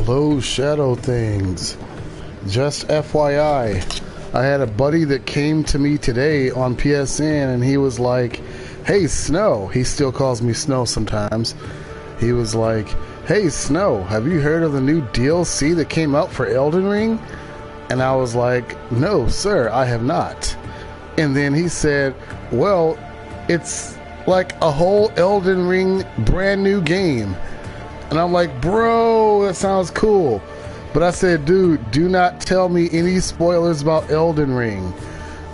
Hello, Shadow Things. Just FYI, I had a buddy that came to me today on PSN and he was like, hey, Snow. He still calls me Snow sometimes. He was like, hey, Snow, have you heard of the new DLC that came out for Elden Ring? And I was like, no, sir, I have not. And then he said, well, it's like a whole Elden Ring brand new game. And I'm like, bro, that sounds cool. But I said, dude, do not tell me any spoilers about Elden Ring.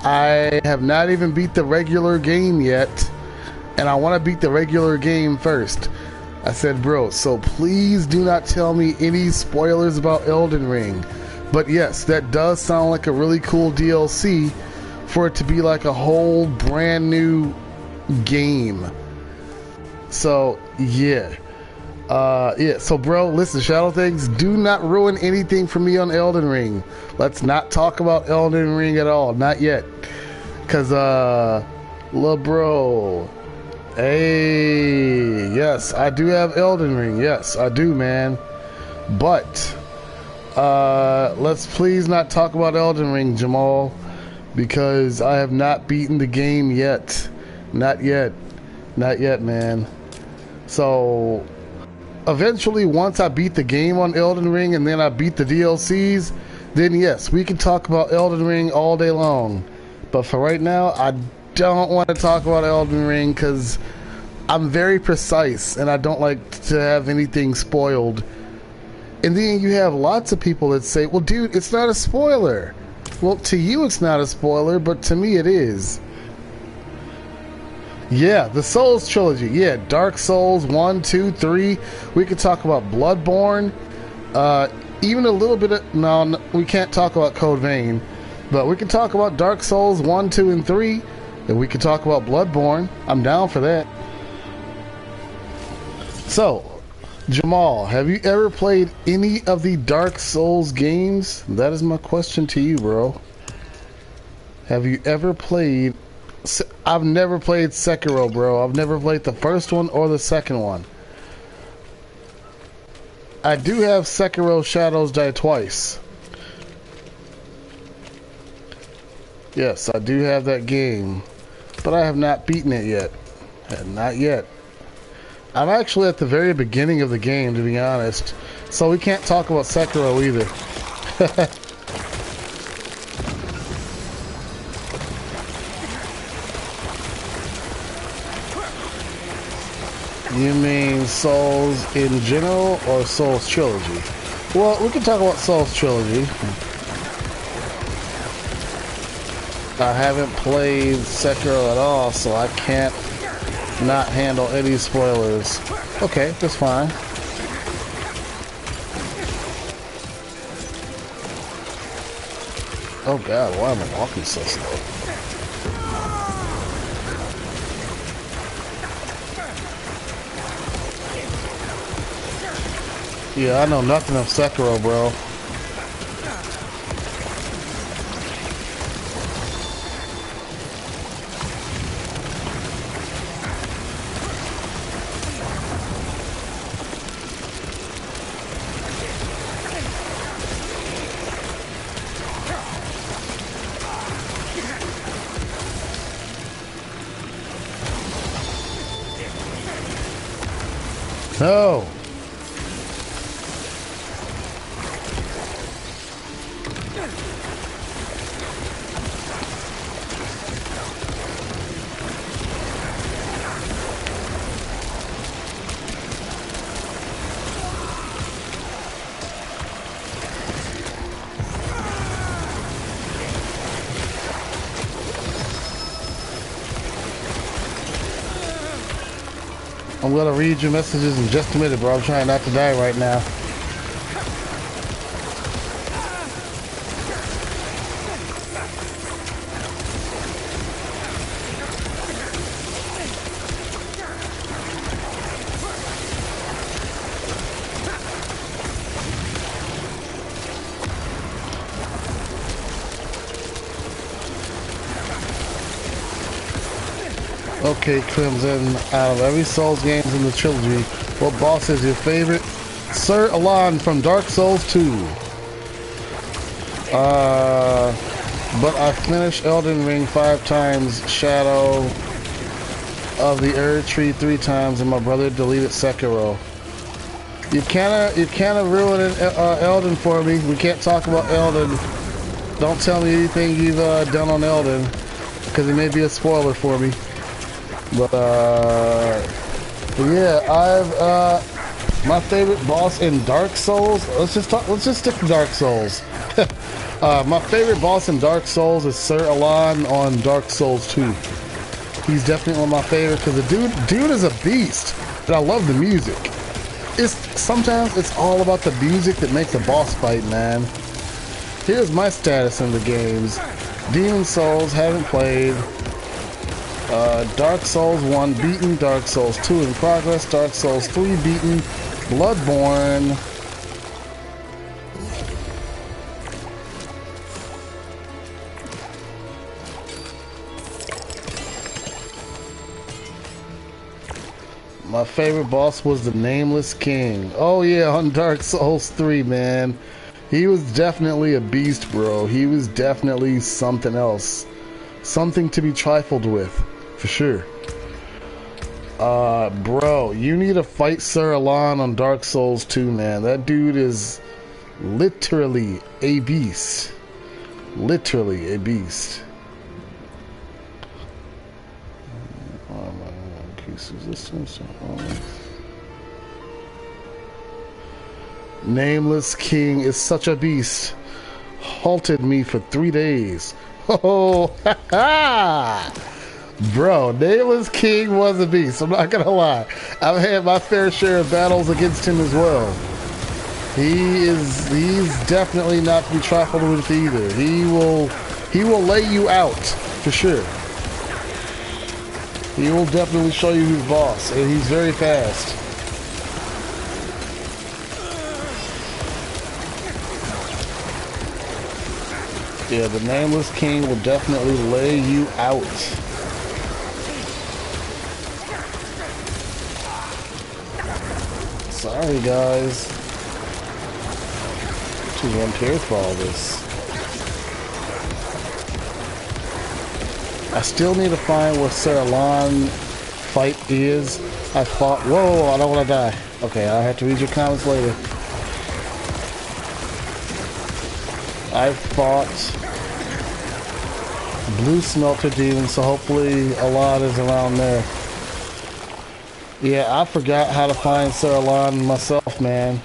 I have not even beat the regular game yet, and I want to beat the regular game first. I said, bro, so please do not tell me any spoilers about Elden Ring. But yes, that does sound like a really cool DLC for it to be like a whole brand new game. So, yeah. So bro, listen, Shadow Things, do not ruin anything for me on Elden Ring. Let's not talk about Elden Ring at all, not yet. Cause, lil' bro, hey, yes, I do have Elden Ring, yes, I do, man. But, let's please not talk about Elden Ring, Jamal, because I have not beaten the game yet. Not yet, man. So, eventually, once I beat the game on Elden Ring and then I beat the DLCs, then yes, we can talk about Elden Ring all day long. But for right now, I don't want to talk about Elden Ring because I'm very precise and I don't like to have anything spoiled. And then you have lots of people that say, well, dude, it's not a spoiler. Well, to you it's not a spoiler, but to me it is. Yeah, the Souls trilogy. Yeah, Dark Souls 1, 2, 3. We could talk about Bloodborne. Even a little bit of... No, we can't talk about Code Vein. But we can talk about Dark Souls 1, 2, and 3. And we can talk about Bloodborne. I'm down for that. So, Jamal, have you ever played any of the Dark Souls games? That is my question to you, bro. Have you ever played... I've never played Sekiro, bro. I've never played the first one or the second one. I do have Sekiro Shadows Die Twice. Yes, I do have that game. But I have not beaten it yet. Not yet. I'm actually at the very beginning of the game, to be honest. So we can't talk about Sekiro either. You mean Souls in general or Souls Trilogy? Well, we can talk about Souls Trilogy. I haven't played Sekiro at all, so I can't not handle any spoilers. Okay, that's fine. Oh god, why am I walking so slow? Yeah, I know nothing of Sekiro, bro. No. I'm gonna read your messages in just a minute, bro. I'm trying not to die right now. Okay, Crimson, out of every Souls games in the trilogy, what boss is your favorite? Sir Alon from Dark Souls 2. But I finished Elden Ring 5 times, Shadow of the Erd Tree 3 times, and my brother deleted Sekiro. You kinda ruined Elden for me. We can't talk about Elden. Don't tell me anything you've done on Elden, because it may be a spoiler for me. But yeah, I've my favorite boss in Dark Souls. Let's just stick to Dark Souls. My favorite boss in Dark Souls is Sir Alon on Dark Souls 2. He's definitely one of my favorites because the dude is a beast, and I love the music. Sometimes it's all about the music that makes a boss fight, man. Here's my status in the games. Demon Souls, haven't played. Dark Souls 1 beaten, Dark Souls 2 in progress, Dark Souls 3 beaten, Bloodborne. My favorite boss was the Nameless King. Oh yeah, on Dark Souls 3, man. He was definitely a beast, bro. He was definitely something else. Something to be trifled with, for sure. Bro, you need to fight Sir Alon on Dark Souls 2, man. That dude is literally a beast. Literally a beast. Increase resistance. Nameless King is such a beast. Halted me for 3 days. Oh, ha ha! Bro, Nameless King was a beast. I'm not gonna lie. I've had my fair share of battles against him as well. He's definitely not to be trifled with either. He will lay you out for sure. He will definitely show you who's boss, and he's very fast. Yeah, the Nameless King will definitely lay you out. Sorry, guys. Too unprepared for all this. I still need to find where Sir Alon fight is. I fought. Whoa, I don't want to die. Okay, I'll have to read your comments later. I fought Blue Smelter Demon, so hopefully Alon is around there. Yeah, I forgot how to find Sir Alon myself, man.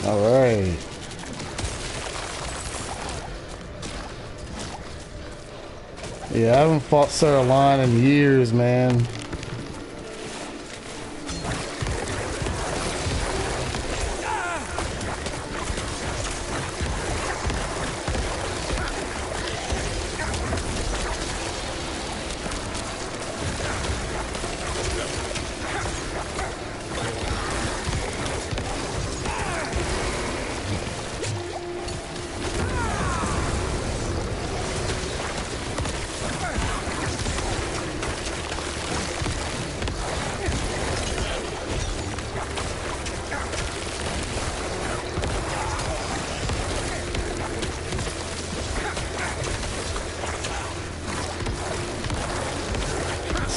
Alright. Yeah, I haven't fought Sir Alon in years, man.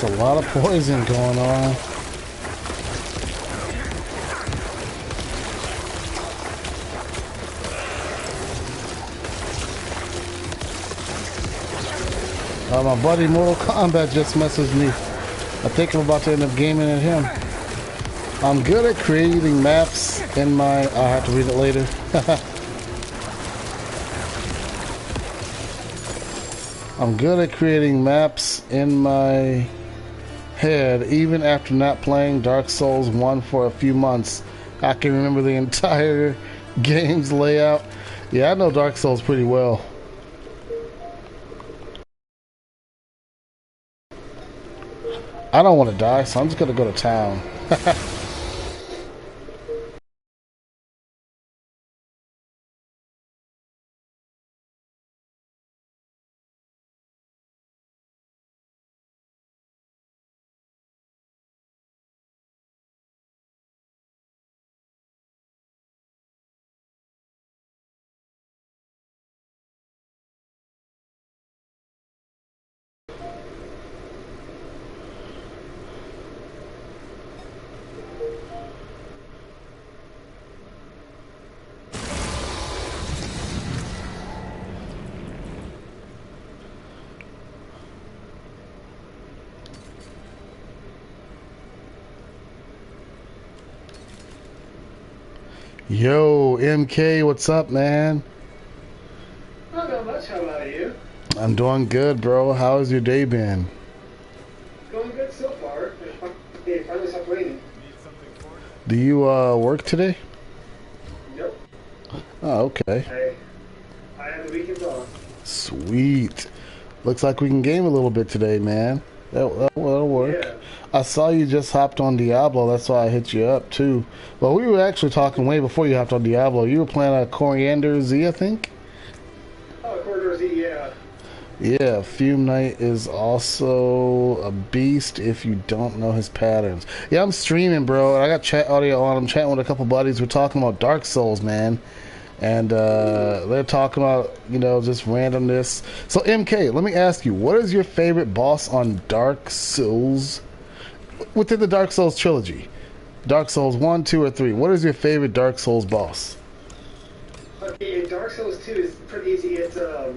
A lot of poison going on. My buddy Mortal Kombat just messaged me. I think I'm about to end up gaming at him. I'm good at creating maps in my... I'll have to read it later. I'm good at creating maps in my head, even after not playing Dark Souls 1 for a few months. I can remember the entire game's layout. Yeah, I know Dark Souls pretty well. I don't want to die, so I'm just gonna go to town. Yo, MK, what's up, man? Not that much. How about you? I'm doing good, bro. How's your day been? Going good so far. It finally stopped raining. Do you work today? Nope. Oh, okay. I have the weekend off. Sweet. Looks like we can game a little bit today, man. That'll work. Yeah. I saw you just hopped on Diablo. That's why I hit you up, too. Well, we were actually talking way before you hopped on Diablo. You were playing a Coriander Z, I think? Oh, Corridor Z, yeah. Yeah, Fume Knight is also a beast if you don't know his patterns. Yeah, I'm streaming, bro. I got chat audio on. I'm chatting with a couple buddies. We're talking about Dark Souls, man. And they're talking about, just randomness. So, MK, let me ask you, what is your favorite boss on Dark Souls? Within the Dark Souls trilogy? Dark Souls 1, 2, or 3. What is your favorite Dark Souls boss? Okay, Dark Souls 2 is pretty easy. It's, Sir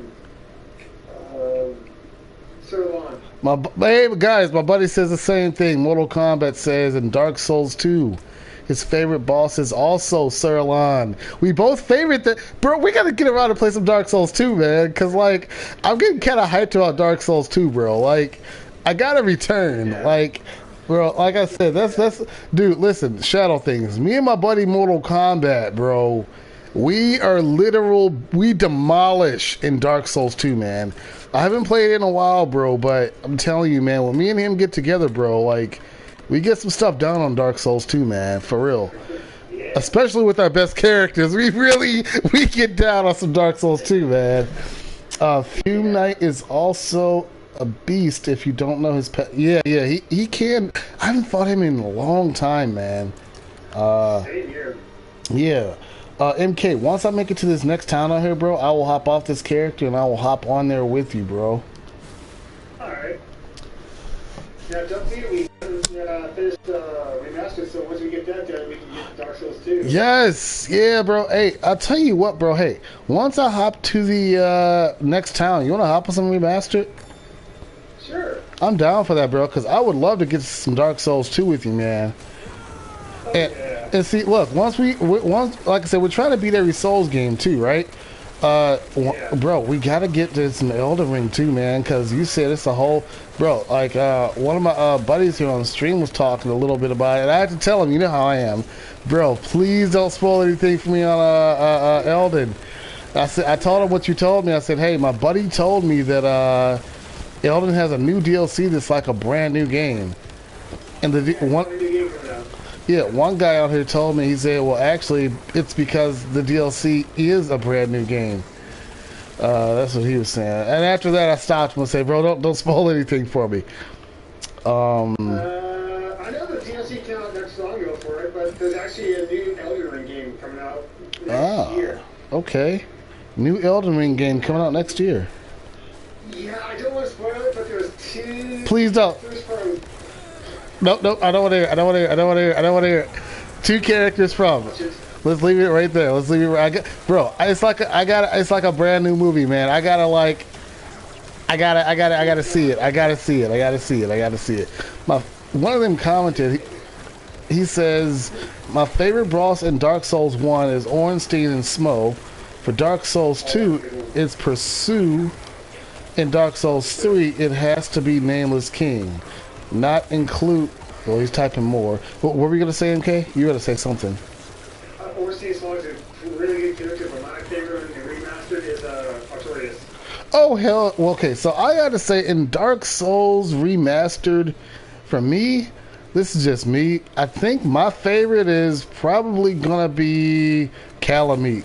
Lon. Hey, guys, my buddy says the same thing. Mortal Kombat says in Dark Souls 2, his favorite boss is also Sir Lon. We both favorite that. Bro, we gotta get around to play some Dark Souls 2, man. Because, I'm getting kind of hyped about Dark Souls 2, bro. I gotta return. Yeah. Bro, like I said, that's. Dude, listen, Shadow Things. Me and my buddy Mortal Kombat, bro. We demolish in Dark Souls 2, man. I haven't played it in a while, bro, but I'm telling you, man, when me and him get together, bro, we get some stuff done on Dark Souls 2, man, for real. Yeah. Especially with our best characters. We get down on some Dark Souls 2, man. Fume Knight is also a beast if you don't know his pet. Yeah, he can. I haven't fought him in a long time, man. Same here. Yeah. MK, once I make it to this next town out here, bro, I will hop off this character and I will hop on there with you, bro. Alright. Now, don't forget, we finished Remastered, so once we get that done, we can get Dark Souls 2. Yes, yeah, bro. Hey, I'll tell you what, bro. Hey, once I hop to the next town, you want to hop on some Remastered? Sure. I'm down for that, bro, because I would love to get some Dark Souls 2 with you, man. Oh, And, yeah. and see, look, once like I said, we're trying to beat every Souls game too, right? Yeah. Bro, we gotta get to some Elden Ring too, man, because you said it's a whole, bro. One of my buddies here on the stream was talking a little bit about it, and I had to tell him, you know how I am, bro. Please don't spoil anything for me on Elden. I told him what you told me. I said, hey, my buddy told me that Elden has a new DLC that's like a brand new game, and one guy out here told me, he said, well, actually, it's because the DLC is a brand new game. That's what he was saying. And after that, I stopped him and said, bro, don't spoil anything for me. I know the DLC came out not too long ago for it, but there's actually a new Elden Ring game coming out next year. Okay. New Elden Ring game coming out next year. Yeah, I don't want to spoil it, but there's two... Please don't. Nope, I don't want to hear. I don't want to hear. Two characters from. Let's leave it right there. Let's leave it. Bro, it's like a brand new movie, man. I gotta see it. I gotta see it. One of them commented. He says, my favorite boss in Dark Souls 1 is Ornstein and Smo. For Dark Souls 2, it's Pursue. In Dark Souls 3, it has to be Nameless King. Not include. Well, he's typing more. What were we gonna say, MK? You gotta say something. Ornstein is a really good character, but my favorite in the remastered is Artorias. Oh hell! Well, okay, so I gotta say, in Dark Souls Remastered, for me, this is just me. I think my favorite is probably gonna be Calamite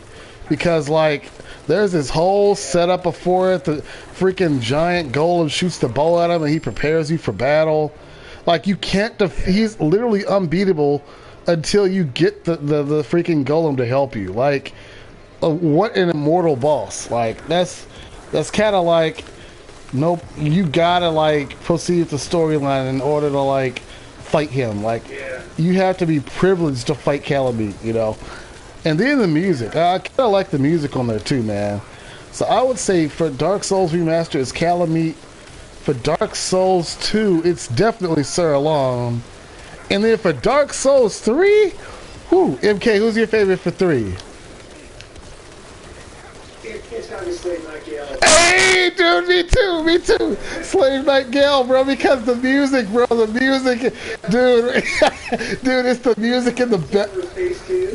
because like there's this whole setup before it. The freaking giant golem shoots the bow at him and he prepares you for battle. Like you can't. He's literally unbeatable until you get the freaking golem to help you. Like what an immortal boss. Like that's kind of like nope. You gotta like proceed with the storyline in order to like fight him. Like you have to be privileged to fight Calamite, you know. And then the music. I kind of like the music on there too, man. So I would say for Dark Souls Remastered, it's Calamite. For Dark Souls 2, it's definitely Sir Along. And then for Dark Souls 3, who? MK, who's your favorite for 3? It's gotta be Slave Knight Gale. Hey, dude, me too. Slave Knight Gale, bro, because the music, bro, the music, dude, dude, it's the music in the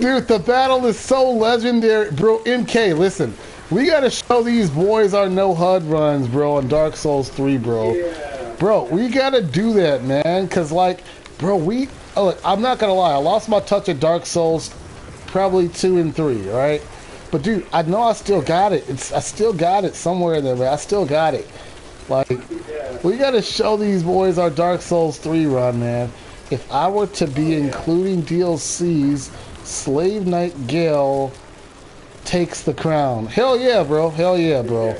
dude, the battle is so legendary, bro. MK, listen, we gotta show these boys our no HUD runs, bro, on Dark Souls 3, bro. Yeah. Bro, we gotta do that, man, cause like, bro, look, I'm not gonna lie, I lost my touch at Dark Souls, probably 2 and 3, all right? But dude, I know I still got it. I still got it somewhere in there, man. I still got it. Like, we gotta show these boys our Dark Souls 3 run, man. If I were to be including DLCs, Slave Knight Gale takes the crown. Hell yeah, bro. Hell yeah, bro.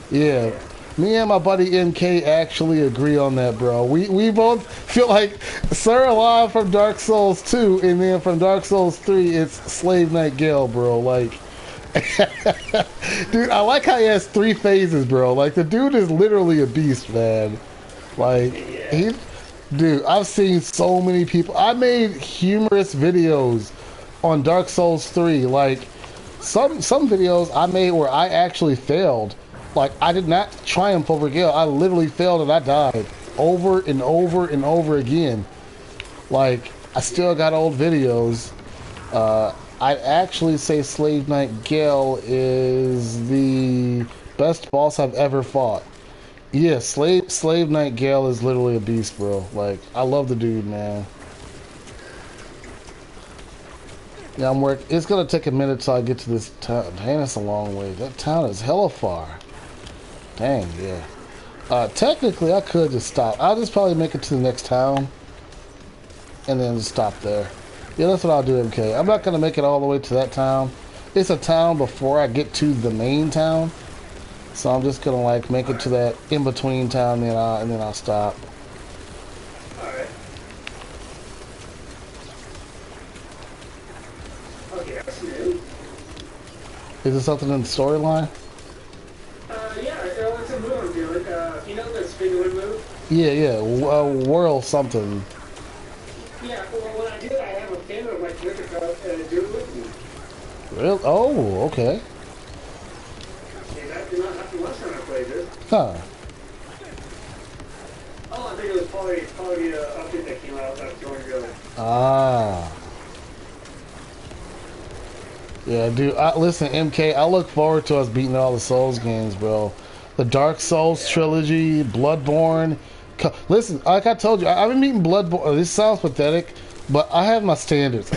Yeah. Me and my buddy MK actually agree on that, bro. We both feel like Sir Alive from Dark Souls 2, and then from Dark Souls 3, it's Slave Knight Gale, bro. Like, dude, I like how he has 3 phases, bro. Like, the dude is literally a beast, man. Like, dude, I've seen so many people. I made humorous videos on Dark Souls 3. Like, some videos I made where I actually failed. Like, I did not triumph over Gale. I literally failed and I died over and over and over again. Like, I still got old videos. I'd actually say Slave Knight Gale is the best boss I've ever fought. Yeah, Slave Knight Gale is literally a beast, bro. Like, I love the dude, man. Yeah, it's gonna take a minute till I get to this town. Dang, that's a long way. That town is hella far. Dang, yeah. Technically, I could just stop. I'll just probably make it to the next town. And then just stop there. Yeah, that's what I'll do, MK. I'm not going to make it all the way to that town. It's a town before I get to the main town. So I'm just going to, like, make it to that in-between town, and then I'll stop. Alright. Okay, I see it. Is there something in the storyline? Yeah, it's a move I'm doing. You know the spin to win move? Yeah. Whirl something. Yeah, well, when I do that, I have a fan of my character do it with me. Real? Oh, okay. And that did not happen last time I played this. Huh. Oh, I think it was probably the update that came out that joined really. Ah. Yeah, dude. Listen, MK, I look forward to us beating all the Souls games, bro. The Dark Souls trilogy, Bloodborne. Listen, like I told you, I've been beating Bloodborne. This sounds pathetic, but I have my standards.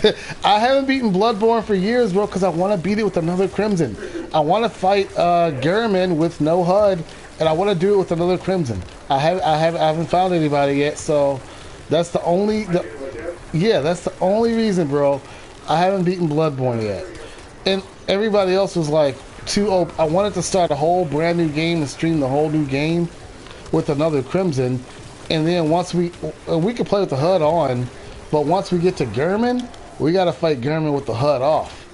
I haven't beaten Bloodborne for years, bro, because I want to beat it with another Crimson. I want to fight Gehrman with no HUD, and I want to do it with another Crimson. I haven't found anybody yet, so that's the only. That's the only reason, bro. I haven't beaten Bloodborne yet, and everybody else was like too open. I wanted to start a whole brand new game and stream the whole new game with another Crimson, and then once we can play with the HUD on, but once we get to Gehrman, we gotta fight Gehrman with the HUD off.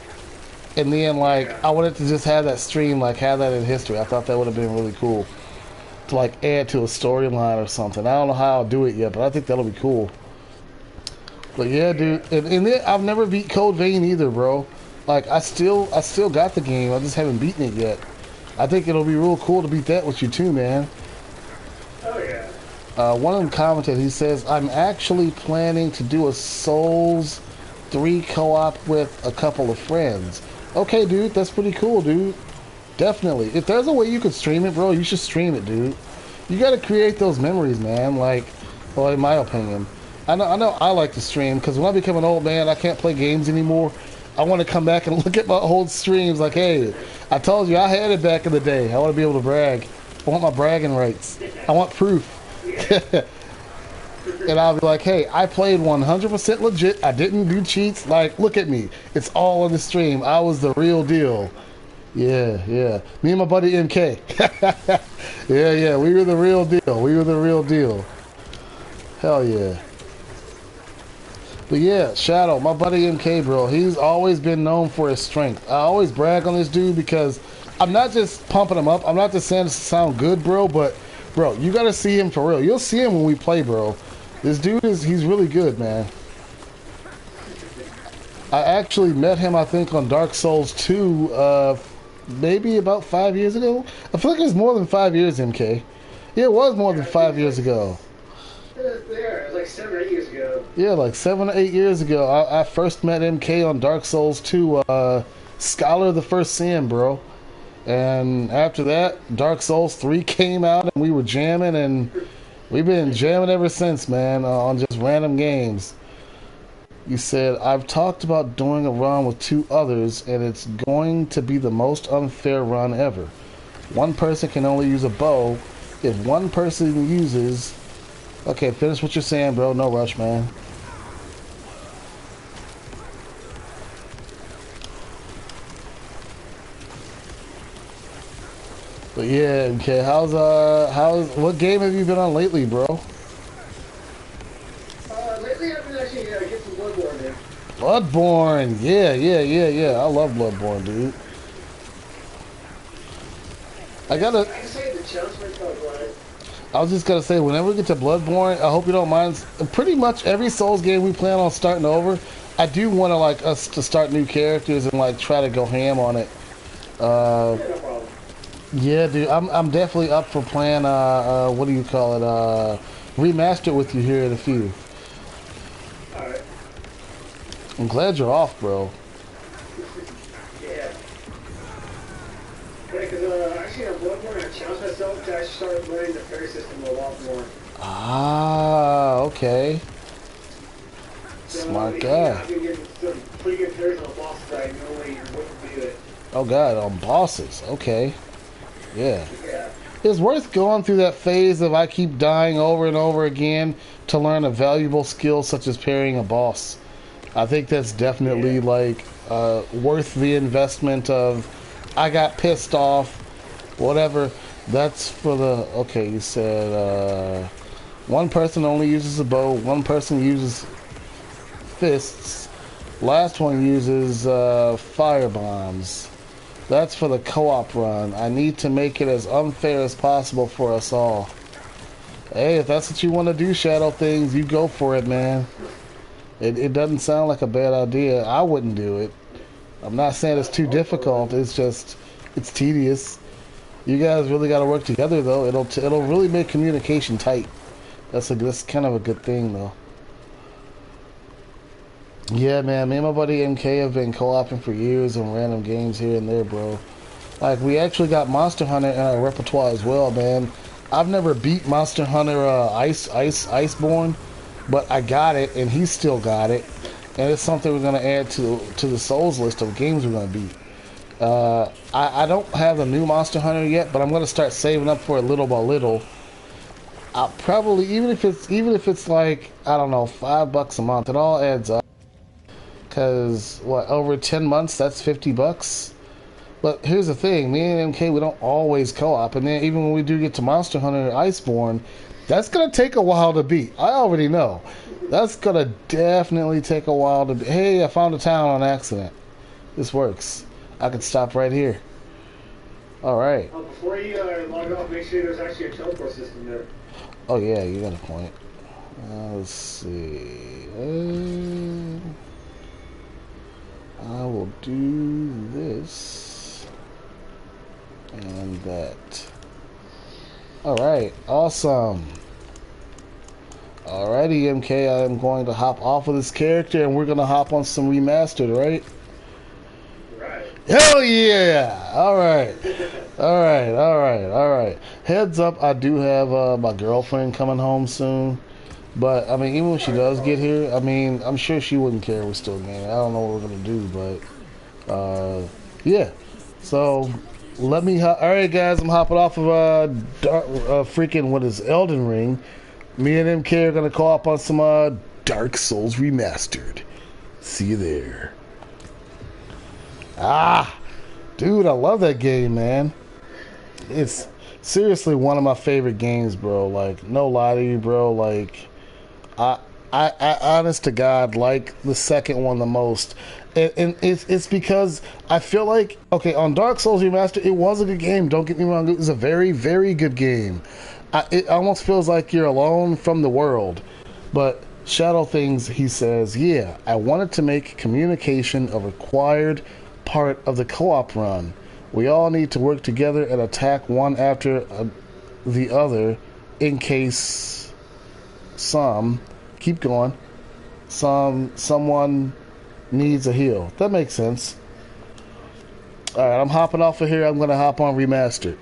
And then like I wanted to just have that stream, like have that in history. I thought that would have been really cool to like add to a storyline or something. I don't know how I'll do it yet, but I think that'll be cool. But yeah, dude, and then I've never beat Code Vein either, bro. Like I still got the game. I just haven't beaten it yet. I think it'll be real cool to beat that with you too, man. Oh yeah. One of them commented, he says, I'm actually planning to do a Souls 3 co-op with a couple of friends. Okay, dude, that's pretty cool, dude. Definitely. If there's a way you could stream it, bro, you should stream it, dude. You gotta create those memories, man. Like, Well, in my opinion, I know I like to stream because when I become an old man, I can't play games anymore. I want to come back and look at my old streams like, hey, I told you I had it back in the day. I want to be able to brag. I want my bragging rights. I want proof. And I'll be like, hey, I played 100% legit. I didn't do cheats. Like, look at me. It's all on the stream. I was the real deal. Yeah, yeah. Me and my buddy MK. Yeah, yeah. We were the real deal. We were the real deal. Hell yeah. But yeah, Shadow, my buddy MK, bro, he's always been known for his strength. I always brag on this dude because I'm not just pumping him up. I'm not just saying this to sound good, bro, but, bro, you got to see him for real. You'll see him when we play, bro. This dude he's really good, man. I actually met him, I think, on Dark Souls 2, maybe about 5 years ago. I feel like it was more than 5 years, MK. Yeah, it was more than 5 years ago. Yeah, it was like 7 or 8 years ago. Yeah, like 7 or 8 years ago. I first met MK on Dark Souls 2, Scholar of the First Sin, bro. And after that, Dark Souls 3 came out and we were jamming, and we've been jamming ever since, man, on just random games. You said, I've talked about doing a run with 2 others, and it's going to be the most unfair run ever. One person can only use a bow. If one person uses... Okay, finish what you're saying, bro. No rush, man. But yeah, okay, what game have you been on lately, bro? Lately I've been actually getting some Bloodborne in. Bloodborne, yeah, yeah, yeah, yeah. I love Bloodborne, dude. I can say the challenge might go right. I was just gonna say, whenever we get to Bloodborne, I hope you don't mind. Pretty much every Souls game we plan on starting over, I do want to like us to start new characters and like try to go ham on it. Yeah, no problem. Yeah, dude, I'm definitely up for playing. What do you call it? Remaster with you here in a few. All right. I'm glad you're off, bro. Yeah. Yeah, because actually on Bloodborne, I challenged myself to actually start learning the fairy system a lot more. Ah, okay. So, Smart guy. Yeah, I've been getting some pretty good fairies on the bosses that I normally wouldn't do it. Oh god, on bosses. Okay. Yeah. Yeah. It's worth going through that phase of I keep dying over and over again to learn a valuable skill such as parrying a boss. I think that's definitely like worth the investment of I got pissed off, whatever. That's for the... Okay, you said one person only uses a bow, one person uses fists, last one uses fire bombs. That's for the co-op run. I need to make it as unfair as possible for us all. Hey, if that's what you want to do, Shadow Things, you go for it, man. It doesn't sound like a bad idea. I wouldn't do it. I'm not saying it's too difficult. It's just, it's tedious. You guys really got to work together, though. It'll really make communication tight. That's kind of a good thing, though. Yeah, man, me and my buddy MK have been co-oping for years on random games here and there, bro. Like, we actually got Monster Hunter in our repertoire as well, man. I've never beat Monster Hunter Iceborne, but I got it, and he still got it. And it's something we're going to add to the Souls list of games we're going to beat. I don't have the new Monster Hunter yet, but I'm going to start saving up for it little by little. I'll probably, even if it's like, I don't know, $5 a month, it all adds up. Because, what, over 10 months, that's $50. But here's the thing, me and MK, we don't always co-op. And then even when we do get to Monster Hunter Iceborne, that's going to take a while to beat. I already know. That's going to definitely take a while to beat. Hey, I found a town on accident. This works. I can stop right here. Alright. Before you log off, make sure there's actually a teleport system there. Oh yeah, you got a point. Let's see. I will do this and that. Alright, awesome. Alrighty, MK, I am going to hop off of this character and we're going to hop on some remastered, right? Right. Hell yeah! Alright. Alright. Heads up, I do have my girlfriend coming home soon. But I mean, even when she does get here, I mean, I'm sure she wouldn't care. We're still gaming. I don't know what we're gonna do, but yeah. So let me. All right, guys, I'm hopping off of freaking what is Elden Ring. Me and MK are gonna call up on some Dark Souls Remastered. See you there. Dude, I love that game, man. It's seriously one of my favorite games, bro. Like, no lie to you, bro. Like, I, I honest to God, like the second one the most. And it's because I feel like, okay, on Dark Souls Remastered, it was a good game. Don't get me wrong. It was a very, very good game. It almost feels like you're alone from the world. But Shadow Things, he says, yeah, I wanted to make communication a required part of the co-op run. We all need to work together and attack one after the other in case keep going, someone needs a heal. That makes sense. Alright, I'm hopping off of here. I'm going to hop on Remastered.